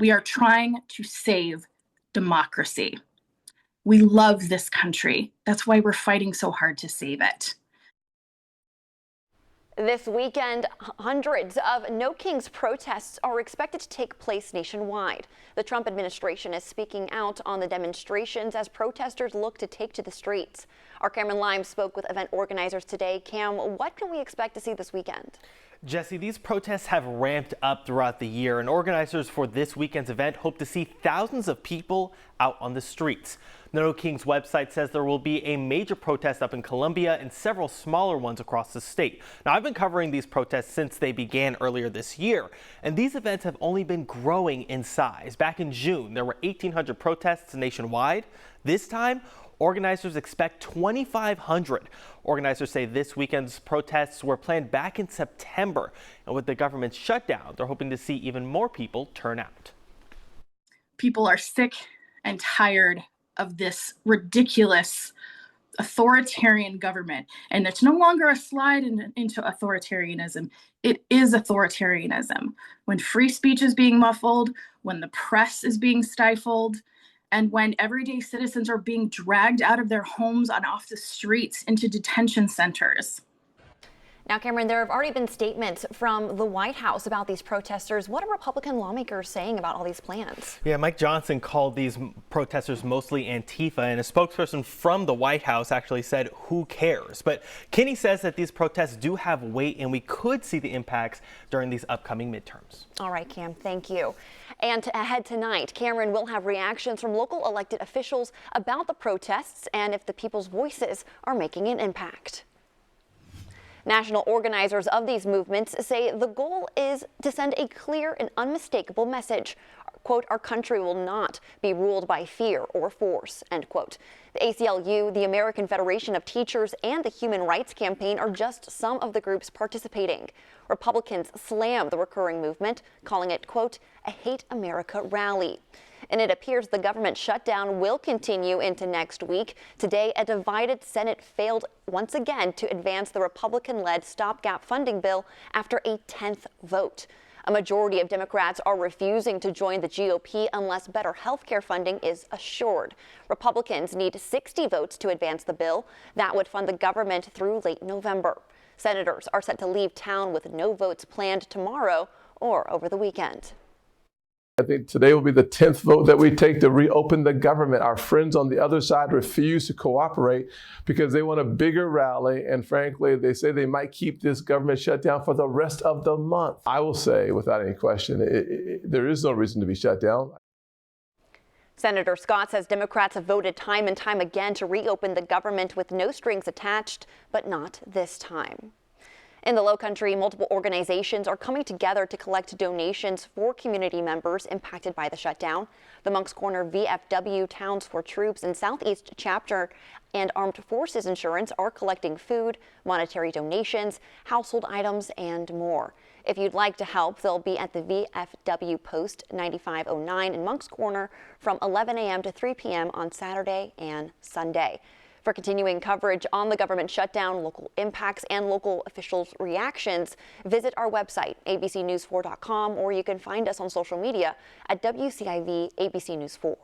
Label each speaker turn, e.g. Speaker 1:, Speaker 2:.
Speaker 1: We are trying to save democracy. We love this country. That's why we're fighting so hard to save it.
Speaker 2: This weekend, hundreds of No Kings protests are expected to take place nationwide. The Trump administration is speaking out on the demonstrations as protesters look to take to the streets. Our Cameron Lime spoke with event organizers today. Cam, what can we expect to see this weekend?
Speaker 3: Jesse, these protests have ramped up throughout the year, and organizers for this weekend's event hope to see thousands of people out on the streets. No King's website says there will be a major protest up in Columbia and several smaller ones across the state. Now, I've been covering these protests since they began earlier this year, and these events have only been growing in size. Back in June, there were 1,800 protests nationwide. This time, organizers expect 2,500. Organizers say this weekend's protests were planned back in September, and with the government shutdown, they're hoping to see even more people turn out.
Speaker 1: People are sick and tired of this ridiculous authoritarian government, and it's no longer a slide into authoritarianism. It is authoritarianism. When free speech is being muffled, when the press is being stifled, and when everyday citizens are being dragged out of their homes and off the streets into detention centers.
Speaker 2: Now, Cameron, there have already been statements from the White House about these protesters. What are Republican lawmakers saying about all these plans?
Speaker 3: Yeah, Mike Johnson called these protesters mostly Antifa, and a spokesperson from the White House actually said, "Who cares?" But Kinney says that these protests do have weight, and we could see the impacts during these upcoming midterms.
Speaker 2: All right, Cam, thank you. And ahead tonight, Cameron will have reactions from local elected officials about the protests and if the people's voices are making an impact. National organizers of these movements say the goal is to send a clear and unmistakable message. Quote, "Our country will not be ruled by fear or force," end quote. The ACLU, the American Federation of Teachers, and the Human Rights Campaign are just some of the groups participating. Republicans slam the recurring movement, calling it, quote, "a hate America rally." And it appears the government shutdown will continue into next week. Today, a divided Senate failed once again to advance the Republican-led stopgap funding bill after a 10th vote. A majority of Democrats are refusing to join the GOP unless better health care funding is assured. Republicans need 60 votes to advance the bill. That would fund the government through late November. Senators are set to leave town with no votes planned tomorrow or over the weekend.
Speaker 4: I think today will be the 10th vote that we take to reopen the government. Our friends on the other side refuse to cooperate because they want a bigger rally. And frankly, they say they might keep this government shut down for the rest of the month. I will say, without any question, there is no reason to be shut down.
Speaker 2: Senator Scott says Democrats have voted time and time again to reopen the government with no strings attached, but not this time. In the Lowcountry, multiple organizations are coming together to collect donations for community members impacted by the shutdown. The Moncks Corner VFW, Towns for Troops, and Southeast Chapter and Armed Forces Insurance are collecting food, monetary donations, household items, and more. If you'd like to help, they'll be at the VFW Post 9509 in Moncks Corner from 11 a.m. to 3 p.m. on Saturday and Sunday. For continuing coverage on the government shutdown, local impacts, and local officials' reactions, visit our website, abcnews4.com, or you can find us on social media at WCIV ABC News 4.